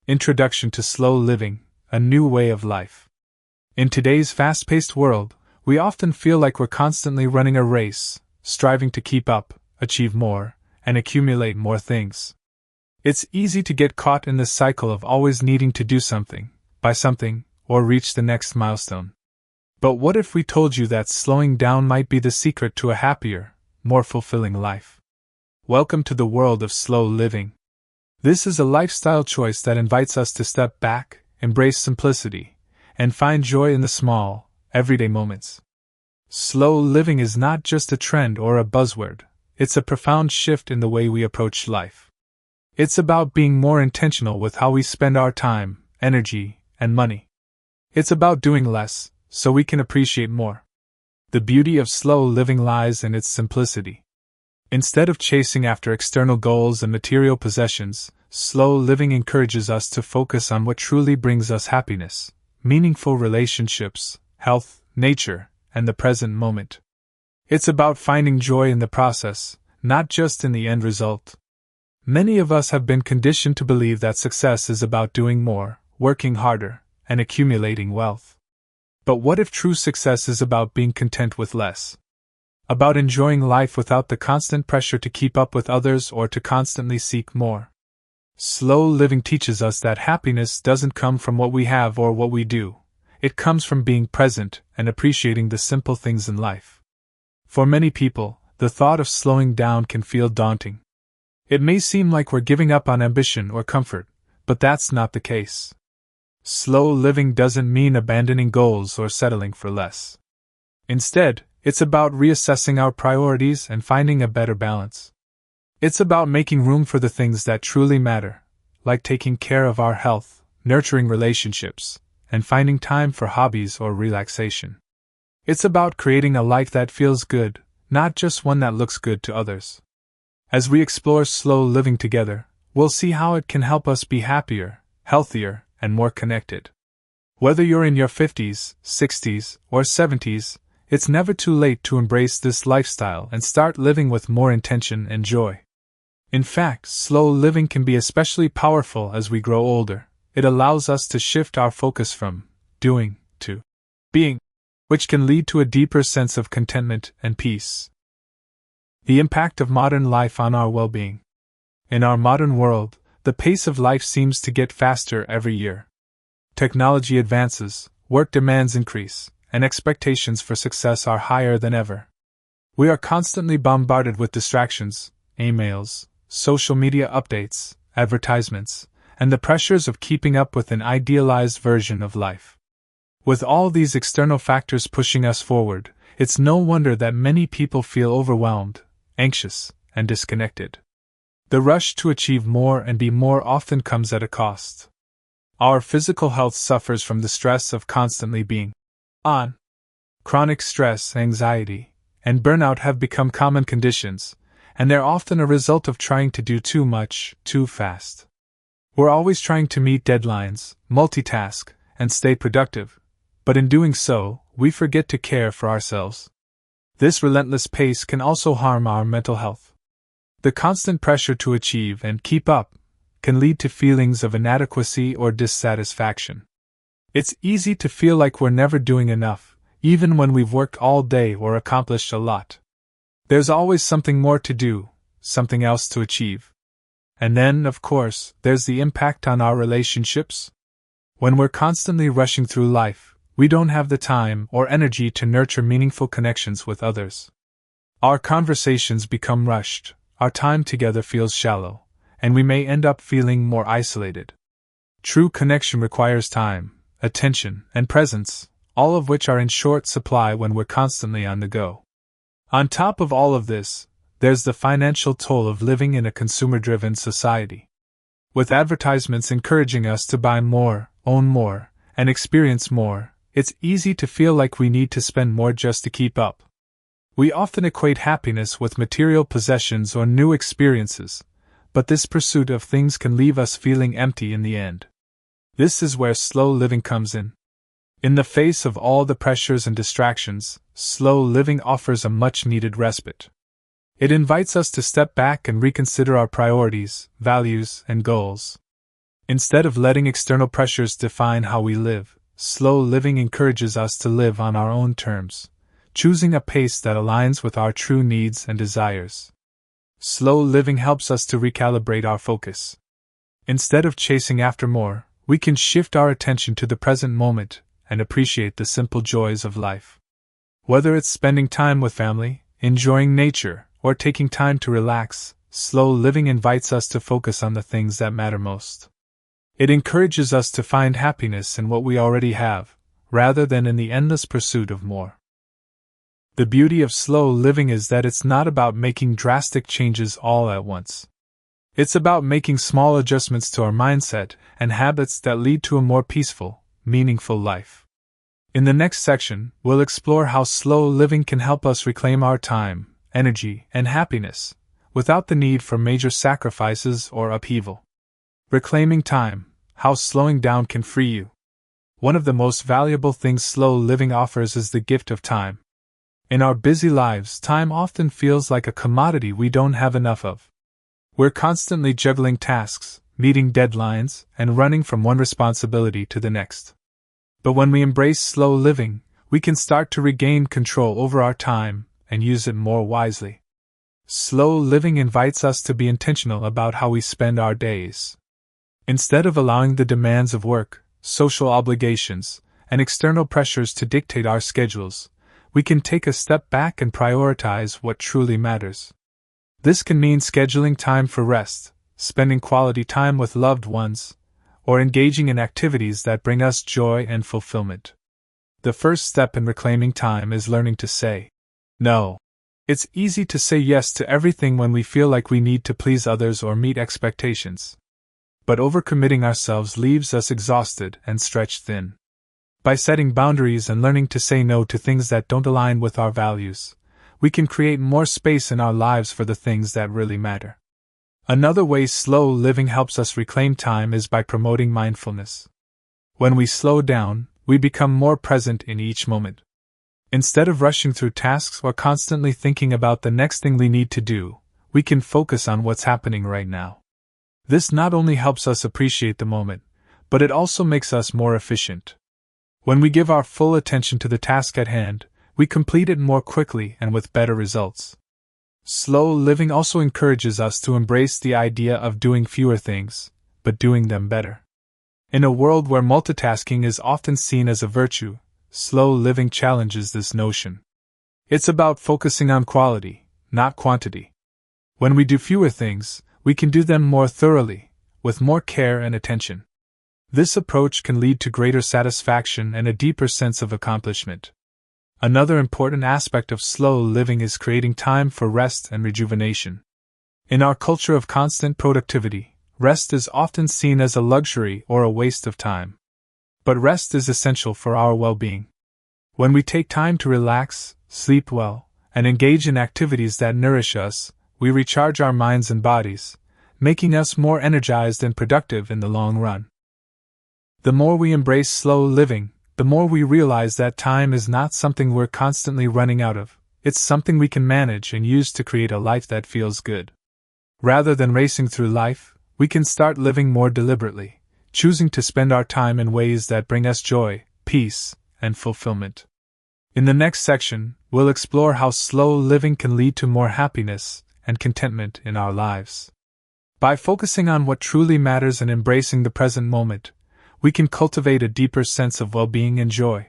Introduction to Slow Living, a New Way of Life. In today's fast-paced world, we often feel like we're constantly running a race, striving to keep up, achieve more, and accumulate more things. It's easy to get caught in this cycle of always needing to do something, buy something, or reach the next milestone. But what if we told you that slowing down might be the secret to a happier, more fulfilling life? Welcome to the world of slow living. This is a lifestyle choice that invites us to step back, embrace simplicity, and find joy in the small, everyday moments. Slow living is not just a trend or a buzzword, it's a profound shift in the way we approach life. It's about being more intentional with how we spend our time, energy, and money. It's about doing less, so we can appreciate more. The beauty of slow living lies in its simplicity. Instead of chasing after external goals and material possessions, slow living encourages us to focus on what truly brings us happiness, meaningful relationships, health, nature, and the present moment. It's about finding joy in the process, not just in the end result. Many of us have been conditioned to believe that success is about doing more, working harder, and accumulating wealth. But what if true success is about being content with less? About enjoying life without the constant pressure to keep up with others or to constantly seek more? Slow living teaches us that happiness doesn't come from what we have or what we do. It comes from being present and appreciating the simple things in life. For many people, the thought of slowing down can feel daunting. It may seem like we're giving up on ambition or comfort, but that's not the case. Slow living doesn't mean abandoning goals or settling for less. Instead, it's about reassessing our priorities and finding a better balance. It's about making room for the things that truly matter, like taking care of our health, nurturing relationships, and finding time for hobbies or relaxation. It's about creating a life that feels good, not just one that looks good to others. As we explore slow living together, we'll see how it can help us be happier, healthier, and more connected. Whether you're in your 50s, 60s, or 70s, it's never too late to embrace this lifestyle and start living with more intention and joy. In fact, slow living can be especially powerful as we grow older. It allows us to shift our focus from doing to being, which can lead to a deeper sense of contentment and peace. The impact of modern life on our well-being. In our modern world, the pace of life seems to get faster every year. Technology advances, work demands increase, and expectations for success are higher than ever. We are constantly bombarded with distractions, emails, social media updates, advertisements, and the pressures of keeping up with an idealized version of life. With all these external factors pushing us forward, it's no wonder that many people feel overwhelmed, anxious, and disconnected. The rush to achieve more and be more often comes at a cost. Our physical health suffers from the stress of constantly being on. Chronic stress, anxiety, and burnout have become common conditions, and they're often a result of trying to do too much, too fast. We're always trying to meet deadlines, multitask, and stay productive, but in doing so, we forget to care for ourselves. This relentless pace can also harm our mental health. The constant pressure to achieve and keep up can lead to feelings of inadequacy or dissatisfaction. It's easy to feel like we're never doing enough, even when we've worked all day or accomplished a lot. There's always something more to do, something else to achieve. And then, of course, there's the impact on our relationships. When we're constantly rushing through life, we don't have the time or energy to nurture meaningful connections with others. Our conversations become rushed, our time together feels shallow, and we may end up feeling more isolated. True connection requires time, attention, and presence, all of which are in short supply when we're constantly on the go. On top of all of this, there's the financial toll of living in a consumer-driven society. With advertisements encouraging us to buy more, own more, and experience more, it's easy to feel like we need to spend more just to keep up. We often equate happiness with material possessions or new experiences, but this pursuit of things can leave us feeling empty in the end. This is where slow living comes in. In the face of all the pressures and distractions, slow living offers a much-needed respite. It invites us to step back and reconsider our priorities, values, and goals. Instead of letting external pressures define how we live, slow living encourages us to live on our own terms, choosing a pace that aligns with our true needs and desires. Slow living helps us to recalibrate our focus. Instead of chasing after more, we can shift our attention to the present moment and appreciate the simple joys of life. Whether it's spending time with family, enjoying nature, or taking time to relax, slow living invites us to focus on the things that matter most. It encourages us to find happiness in what we already have, rather than in the endless pursuit of more. The beauty of slow living is that it's not about making drastic changes all at once. It's about making small adjustments to our mindset and habits that lead to a more peaceful, meaningful life. In the next section, we'll explore how slow living can help us reclaim our time, energy, and happiness, without the need for major sacrifices or upheaval. Reclaiming time, how slowing down can free you. One of the most valuable things slow living offers is the gift of time. In our busy lives, time often feels like a commodity we don't have enough of. We're constantly juggling tasks, meeting deadlines, and running from one responsibility to the next. But when we embrace slow living, we can start to regain control over our time and use it more wisely. Slow living invites us to be intentional about how we spend our days. Instead of allowing the demands of work, social obligations, and external pressures to dictate our schedules, we can take a step back and prioritize what truly matters. This can mean scheduling time for rest, spending quality time with loved ones, or engaging in activities that bring us joy and fulfillment. The first step in reclaiming time is learning to say no. It's easy to say yes to everything when we feel like we need to please others or meet expectations. But overcommitting ourselves leaves us exhausted and stretched thin. By setting boundaries and learning to say no to things that don't align with our values, we can create more space in our lives for the things that really matter. Another way slow living helps us reclaim time is by promoting mindfulness. When we slow down, we become more present in each moment. Instead of rushing through tasks or constantly thinking about the next thing we need to do, we can focus on what's happening right now. This not only helps us appreciate the moment, but it also makes us more efficient. When we give our full attention to the task at hand, we complete it more quickly and with better results. Slow living also encourages us to embrace the idea of doing fewer things, but doing them better. In a world where multitasking is often seen as a virtue, slow living challenges this notion. It's about focusing on quality, not quantity. When we do fewer things, we can do them more thoroughly, with more care and attention. This approach can lead to greater satisfaction and a deeper sense of accomplishment. Another important aspect of slow living is creating time for rest and rejuvenation. In our culture of constant productivity, rest is often seen as a luxury or a waste of time. But rest is essential for our well-being. When we take time to relax, sleep well, and engage in activities that nourish us, we recharge our minds and bodies, making us more energized and productive in the long run. The more we embrace slow living, the more we realize that time is not something we're constantly running out of, it's something we can manage and use to create a life that feels good. Rather than racing through life, we can start living more deliberately, choosing to spend our time in ways that bring us joy, peace, and fulfillment. In the next section, we'll explore how slow living can lead to more happiness and contentment in our lives. By focusing on what truly matters and embracing the present moment, we can cultivate a deeper sense of well-being and joy.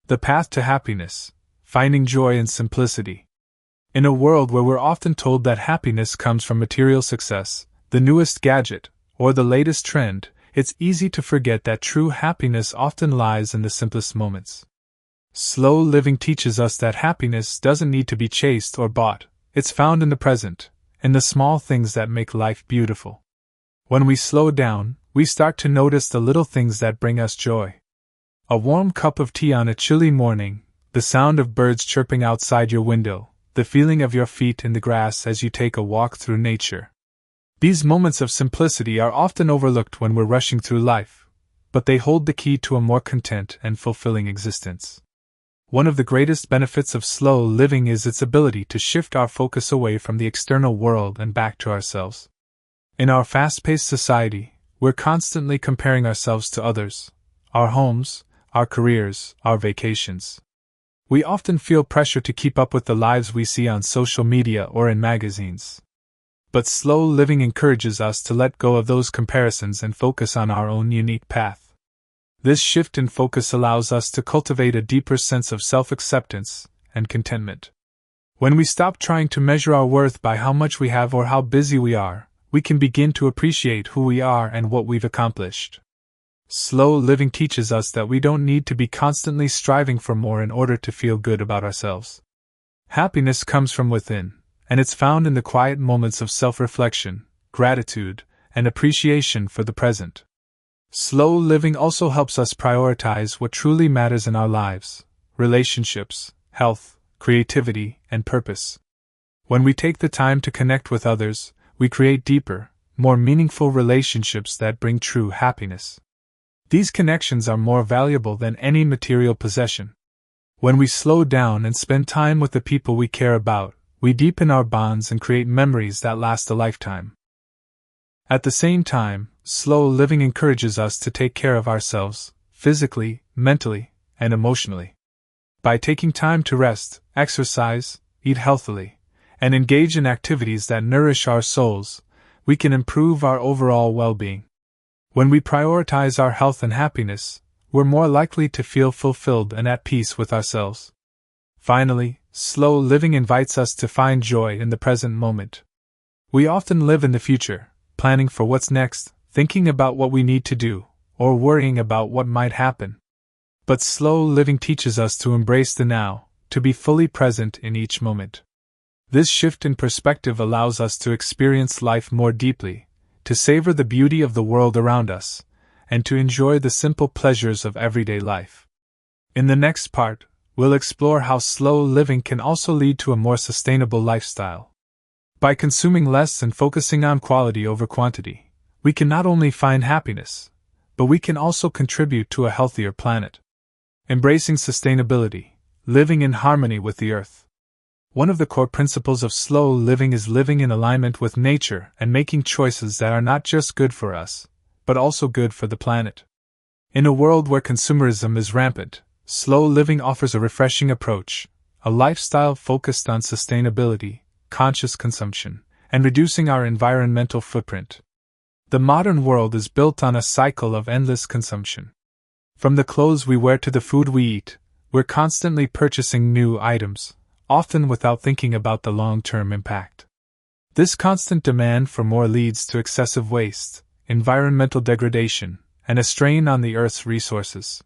The path to happiness, finding joy in simplicity. In a world where we're often told that happiness comes from material success, the newest gadget, or the latest trend, it's easy to forget that true happiness often lies in the simplest moments. Slow living teaches us that happiness doesn't need to be chased or bought, it's found in the present, in the small things that make life beautiful. When we slow down, we start to notice the little things that bring us joy. A warm cup of tea on a chilly morning, the sound of birds chirping outside your window, the feeling of your feet in the grass as you take a walk through nature. These moments of simplicity are often overlooked when we're rushing through life, but they hold the key to a more content and fulfilling existence. One of the greatest benefits of slow living is its ability to shift our focus away from the external world and back to ourselves. In our fast-paced society, we're constantly comparing ourselves to others, our homes, our careers, our vacations. We often feel pressure to keep up with the lives we see on social media or in magazines. But slow living encourages us to let go of those comparisons and focus on our own unique path. This shift in focus allows us to cultivate a deeper sense of self-acceptance and contentment. When we stop trying to measure our worth by how much we have or how busy we are, we can begin to appreciate who we are and what we've accomplished. Slow living teaches us that we don't need to be constantly striving for more in order to feel good about ourselves. Happiness comes from within, and it's found in the quiet moments of self-reflection, gratitude, and appreciation for the present. Slow living also helps us prioritize what truly matters in our lives: relationships, health, creativity, and purpose. When we take the time to connect with others, we create deeper, more meaningful relationships that bring true happiness. These connections are more valuable than any material possession. When we slow down and spend time with the people we care about, we deepen our bonds and create memories that last a lifetime. At the same time, slow living encourages us to take care of ourselves, physically, mentally, and emotionally. By taking time to rest, exercise, eat healthily, and engage in activities that nourish our souls, we can improve our overall well-being. When we prioritize our health and happiness, we're more likely to feel fulfilled and at peace with ourselves. Finally, slow living invites us to find joy in the present moment. We often live in the future, planning for what's next, thinking about what we need to do, or worrying about what might happen. But slow living teaches us to embrace the now, to be fully present in each moment. This shift in perspective allows us to experience life more deeply, to savor the beauty of the world around us, and to enjoy the simple pleasures of everyday life. In the next part, we'll explore how slow living can also lead to a more sustainable lifestyle. By consuming less and focusing on quality over quantity, we can not only find happiness, but we can also contribute to a healthier planet. Embracing sustainability, living in harmony with the earth. One of the core principles of slow living is living in alignment with nature and making choices that are not just good for us, but also good for the planet. In a world where consumerism is rampant, slow living offers a refreshing approach, a lifestyle focused on sustainability, conscious consumption, and reducing our environmental footprint. The modern world is built on a cycle of endless consumption. From the clothes we wear to the food we eat, we're constantly purchasing new items, often without thinking about the long-term impact. This constant demand for more leads to excessive waste, environmental degradation, and a strain on the Earth's resources.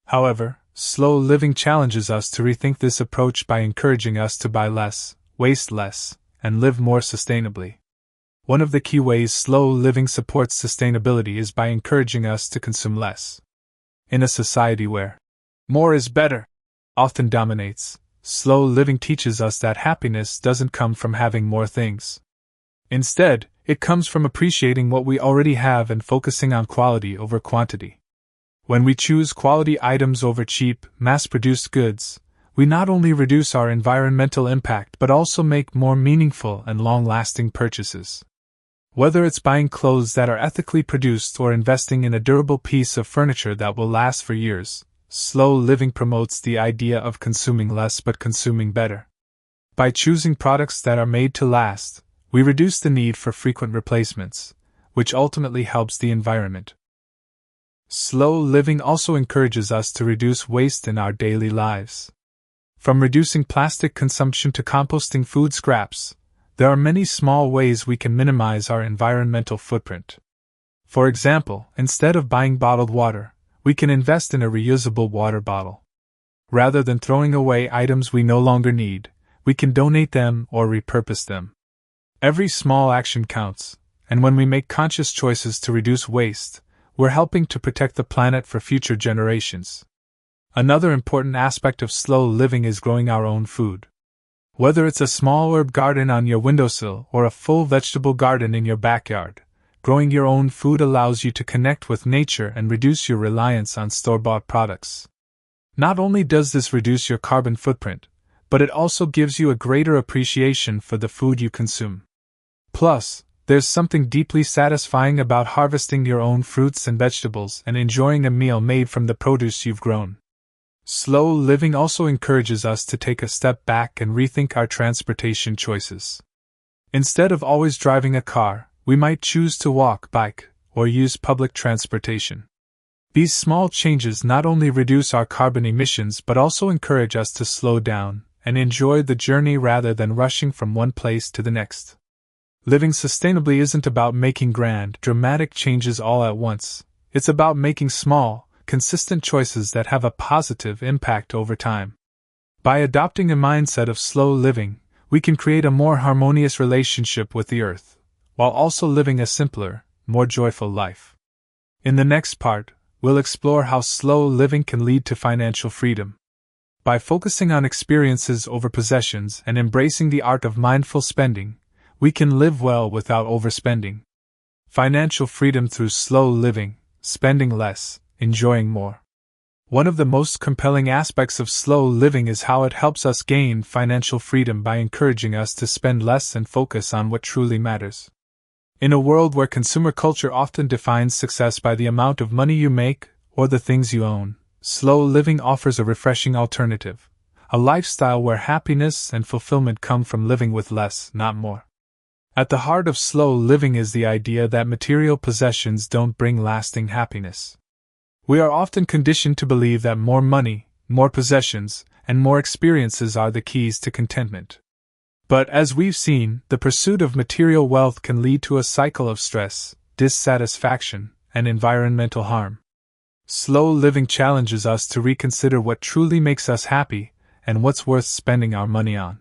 However, slow living challenges us to rethink this approach by encouraging us to buy less, waste less, and live more sustainably. One of the key ways slow living supports sustainability is by encouraging us to consume less. In a society where more is better often dominates, slow living teaches us that happiness doesn't come from having more things. Instead, it comes from appreciating what we already have and focusing on quality over quantity. When we choose quality items over cheap, mass-produced goods, we not only reduce our environmental impact but also make more meaningful and long-lasting purchases. Whether it's buying clothes that are ethically produced or investing in a durable piece of furniture that will last for years, slow living promotes the idea of consuming less but consuming better. By choosing products that are made to last, we reduce the need for frequent replacements, which ultimately helps the environment. Slow living also encourages us to reduce waste in our daily lives. From reducing plastic consumption to composting food scraps, there are many small ways we can minimize our environmental footprint. For example, instead of buying bottled water, we can invest in a reusable water bottle. Rather than throwing away items we no longer need, we can donate them or repurpose them. Every small action counts, and when we make conscious choices to reduce waste, we're helping to protect the planet for future generations. Another important aspect of slow living is growing our own food. Whether it's a small herb garden on your windowsill or a full vegetable garden in your backyard, growing your own food allows you to connect with nature and reduce your reliance on store-bought products. Not only does this reduce your carbon footprint, but it also gives you a greater appreciation for the food you consume. Plus, There's something deeply satisfying about harvesting your own fruits and vegetables and enjoying a meal made from the produce you've grown. Slow living also encourages us to take a step back and rethink our transportation choices. Instead of always driving a car, we might choose to walk, bike, or use public transportation. These small changes not only reduce our carbon emissions but also encourage us to slow down and enjoy the journey rather than rushing from one place to the next. Living sustainably isn't about making grand, dramatic changes all at once. It's about making small, consistent choices that have a positive impact over time. By adopting a mindset of slow living, we can create a more harmonious relationship with the earth, while also living a simpler, more joyful life. In the next part, we'll explore how slow living can lead to financial freedom. By focusing on experiences over possessions and embracing the art of mindful spending, we can live well without overspending. Financial freedom through slow living, spending less, enjoying more. One of the most compelling aspects of slow living is how it helps us gain financial freedom by encouraging us to spend less and focus on what truly matters. In a world where consumer culture often defines success by the amount of money you make or the things you own, slow living offers a refreshing alternative, a lifestyle where happiness and fulfillment come from living with less, not more. At the heart of slow living is the idea that material possessions don't bring lasting happiness. We are often conditioned to believe that more money, more possessions, and more experiences are the keys to contentment. But as we've seen, the pursuit of material wealth can lead to a cycle of stress, dissatisfaction, and environmental harm. Slow living challenges us to reconsider what truly makes us happy and what's worth spending our money on.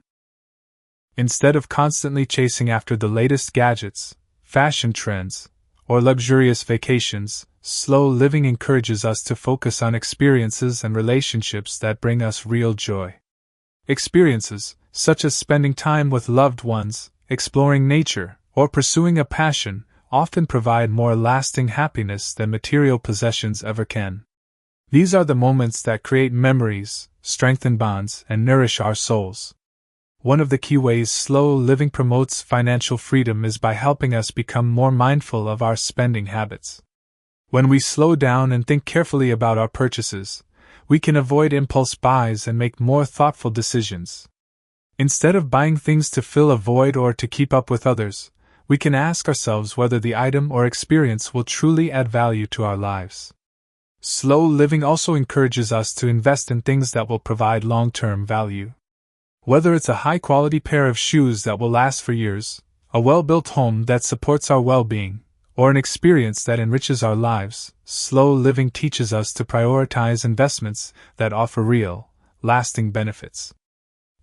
Instead of constantly chasing after the latest gadgets, fashion trends, or luxurious vacations, slow living encourages us to focus on experiences and relationships that bring us real joy. Experiences, such as spending time with loved ones, exploring nature, or pursuing a passion, often provide more lasting happiness than material possessions ever can. These are the moments that create memories, strengthen bonds, and nourish our souls. One of the key ways slow living promotes financial freedom is by helping us become more mindful of our spending habits. When we slow down and think carefully about our purchases, we can avoid impulse buys and make more thoughtful decisions. Instead of buying things to fill a void or to keep up with others, we can ask ourselves whether the item or experience will truly add value to our lives. Slow living also encourages us to invest in things that will provide long-term value. Whether it's a high-quality pair of shoes that will last for years, a well-built home that supports our well-being, or an experience that enriches our lives, slow living teaches us to prioritize investments that offer real, lasting benefits.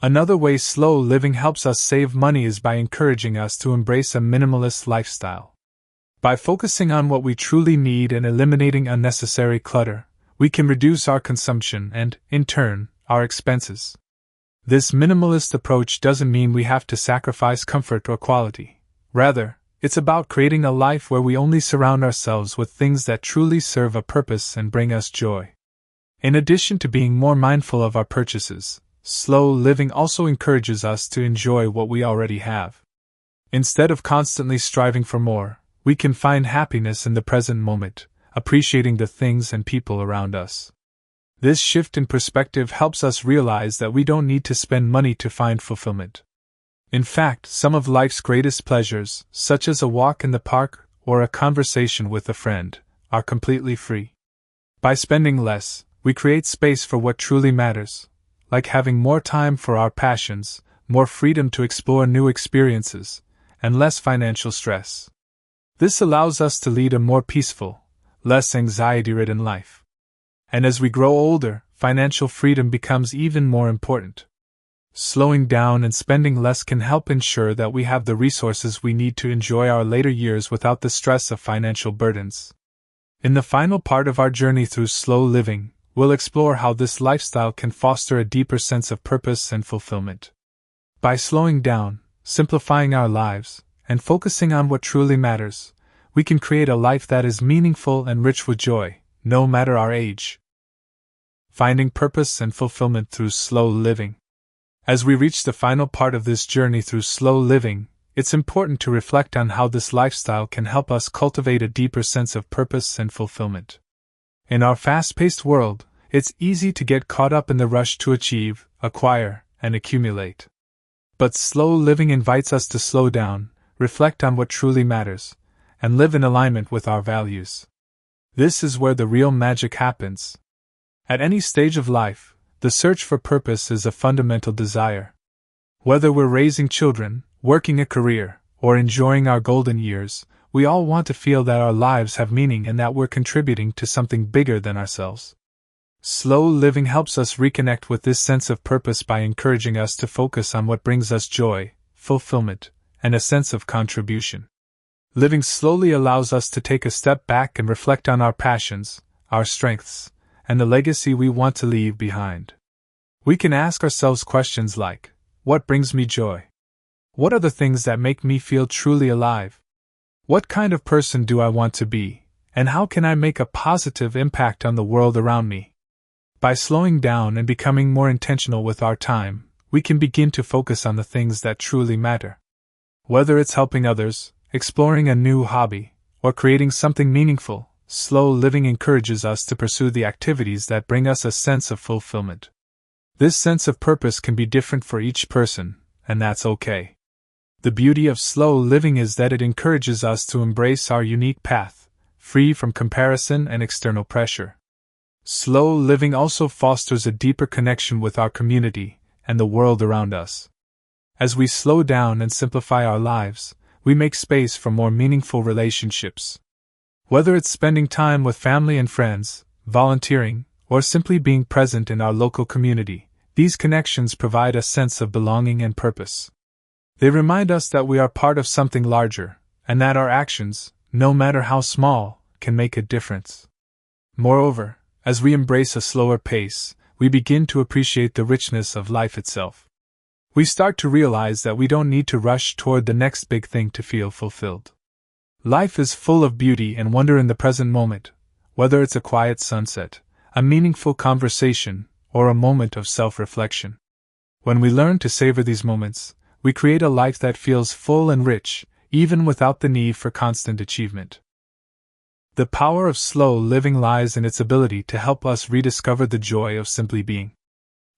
Another way slow living helps us save money is by encouraging us to embrace a minimalist lifestyle. By focusing on what we truly need and eliminating unnecessary clutter, we can reduce our consumption and, in turn, our expenses. This minimalist approach doesn't mean we have to sacrifice comfort or quality. Rather, it's about creating a life where we only surround ourselves with things that truly serve a purpose and bring us joy. In addition to being more mindful of our purchases, slow living also encourages us to enjoy what we already have. Instead of constantly striving for more, we can find happiness in the present moment, appreciating the things and people around us. This shift in perspective helps us realize that we don't need to spend money to find fulfillment. In fact, some of life's greatest pleasures, such as a walk in the park or a conversation with a friend, are completely free. By spending less, we create space for what truly matters, like having more time for our passions, more freedom to explore new experiences, and less financial stress. This allows us to lead a more peaceful, less anxiety-ridden life. And as we grow older, financial freedom becomes even more important. Slowing down and spending less can help ensure that we have the resources we need to enjoy our later years without the stress of financial burdens. In the final part of our journey through slow living, we'll explore how this lifestyle can foster a deeper sense of purpose and fulfillment. By slowing down, simplifying our lives, and focusing on what truly matters, we can create a life that is meaningful and rich with joy, no matter our age. Finding purpose and fulfillment through slow living. As we reach the final part of this journey through slow living, it's important to reflect on how this lifestyle can help us cultivate a deeper sense of purpose and fulfillment. In our fast-paced world, it's easy to get caught up in the rush to achieve, acquire, and accumulate. But slow living invites us to slow down, reflect on what truly matters, and live in alignment with our values. This is where the real magic happens. At any stage of life, the search for purpose is a fundamental desire. Whether we're raising children, working a career, or enjoying our golden years, we all want to feel that our lives have meaning and that we're contributing to something bigger than ourselves. Slow living helps us reconnect with this sense of purpose by encouraging us to focus on what brings us joy, fulfillment, and a sense of contribution. Living slowly allows us to take a step back and reflect on our passions, our strengths, and the legacy we want to leave behind. We can ask ourselves questions like, what brings me joy? What are the things that make me feel truly alive? What kind of person do I want to be, and how can I make a positive impact on the world around me? By slowing down and becoming more intentional with our time, we can begin to focus on the things that truly matter. Whether it's helping others, exploring a new hobby, or creating something meaningful, slow living encourages us to pursue the activities that bring us a sense of fulfillment. This sense of purpose can be different for each person, and that's okay. The beauty of slow living is that it encourages us to embrace our unique path, free from comparison and external pressure. Slow living also fosters a deeper connection with our community and the world around us. As we slow down and simplify our lives, we make space for more meaningful relationships. Whether it's spending time with family and friends, volunteering, or simply being present in our local community, these connections provide a sense of belonging and purpose. They remind us that we are part of something larger, and that our actions, no matter how small, can make a difference. Moreover, as we embrace a slower pace, we begin to appreciate the richness of life itself. We start to realize that we don't need to rush toward the next big thing to feel fulfilled. Life is full of beauty and wonder in the present moment, whether it's a quiet sunset, a meaningful conversation, or a moment of self-reflection. When we learn to savor these moments, we create a life that feels full and rich, even without the need for constant achievement. The power of slow living lies in its ability to help us rediscover the joy of simply being.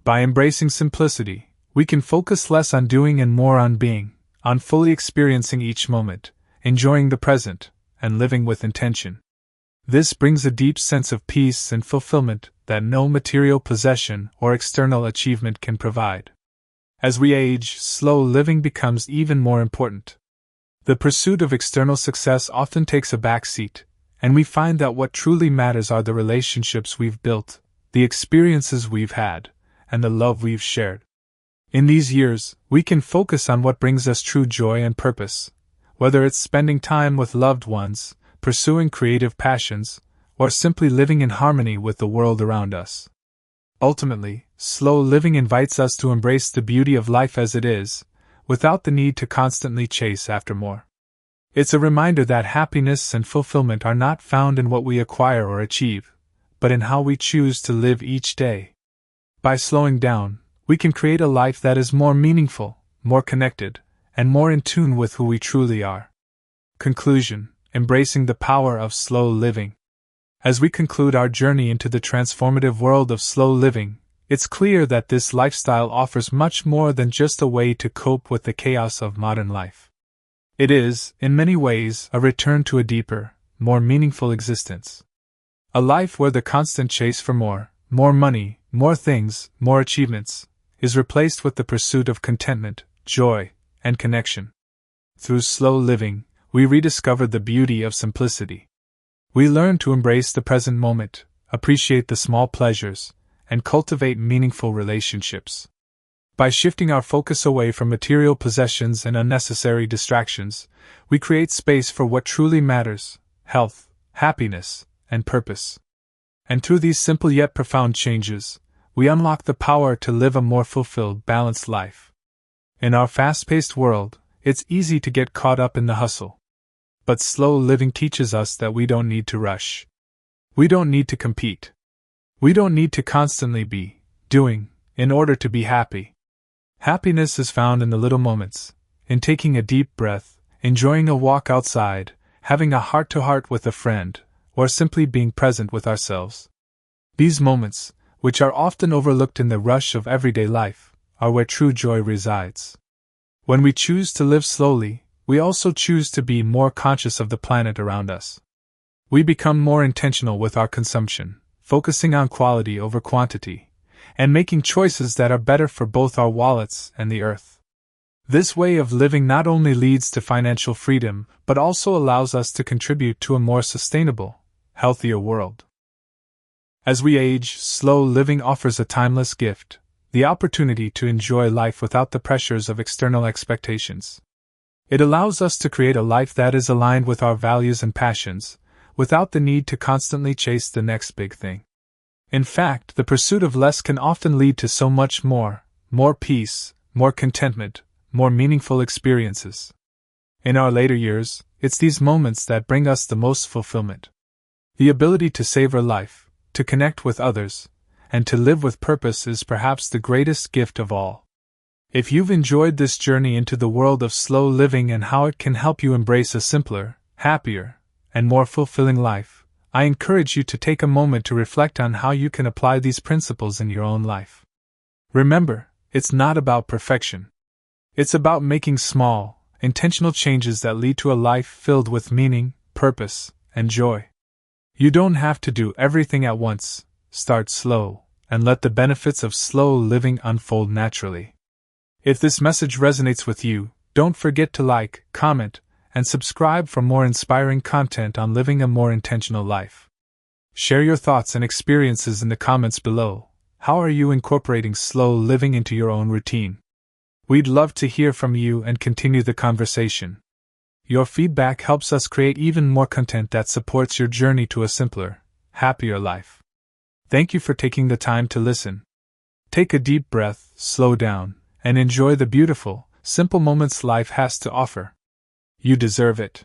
By embracing simplicity, we can focus less on doing and more on being, on fully experiencing each moment, enjoying the present, and living with intention. This brings a deep sense of peace and fulfillment that no material possession or external achievement can provide. As we age, slow living becomes even more important. The pursuit of external success often takes a back seat, and we find that what truly matters are the relationships we've built, the experiences we've had, and the love we've shared. In these years, we can focus on what brings us true joy and purpose, whether it's spending time with loved ones, pursuing creative passions, or simply living in harmony with the world around us. Ultimately, slow living invites us to embrace the beauty of life as it is, without the need to constantly chase after more. It's a reminder that happiness and fulfillment are not found in what we acquire or achieve, but in how we choose to live each day. By slowing down, we can create a life that is more meaningful, more connected, and more in tune with who we truly are. Conclusion: embracing the power of slow living. As we conclude our journey into the transformative world of slow living, it's clear that this lifestyle offers much more than just a way to cope with the chaos of modern life. It is, in many ways, a return to a deeper, more meaningful existence. A life where the constant chase for more money, more things, more achievements, is replaced with the pursuit of contentment, joy, and connection. Through slow living, we rediscover the beauty of simplicity. We learn to embrace the present moment, appreciate the small pleasures, and cultivate meaningful relationships. By shifting our focus away from material possessions and unnecessary distractions, we create space for what truly matters: health, happiness, and purpose. And through these simple yet profound changes, we unlock the power to live a more fulfilled, balanced life. In our fast-paced world, it's easy to get caught up in the hustle. But slow living teaches us that we don't need to rush. We don't need to compete. We don't need to constantly be doing in order to be happy. Happiness is found in the little moments, in taking a deep breath, enjoying a walk outside, having a heart-to-heart with a friend, or simply being present with ourselves. These moments, which are often overlooked in the rush of everyday life, are where true joy resides. When we choose to live slowly, we also choose to be more conscious of the planet around us. We become more intentional with our consumption, focusing on quality over quantity, and making choices that are better for both our wallets and the earth. This way of living not only leads to financial freedom, but also allows us to contribute to a more sustainable, healthier world. As we age, slow living offers a timeless gift, the opportunity to enjoy life without the pressures of external expectations. It allows us to create a life that is aligned with our values and passions, without the need to constantly chase the next big thing. In fact, the pursuit of less can often lead to so much more peace, more contentment, more meaningful experiences. In our later years, it's these moments that bring us the most fulfillment. The ability to savor life, to connect with others, and to live with purpose is perhaps the greatest gift of all. If you've enjoyed this journey into the world of slow living and how it can help you embrace a simpler, happier, and more fulfilling life, I encourage you to take a moment to reflect on how you can apply these principles in your own life. Remember, it's not about perfection. It's about making small, intentional changes that lead to a life filled with meaning, purpose, and joy. You don't have to do everything at once. Start slow, and let the benefits of slow living unfold naturally. If this message resonates with you, don't forget to like, comment, and subscribe for more inspiring content on living a more intentional life. Share your thoughts and experiences in the comments below. How are you incorporating slow living into your own routine? We'd love to hear from you and continue the conversation. Your feedback helps us create even more content that supports your journey to a simpler, happier life. Thank you for taking the time to listen. Take a deep breath, slow down, and enjoy the beautiful, simple moments life has to offer. You deserve it.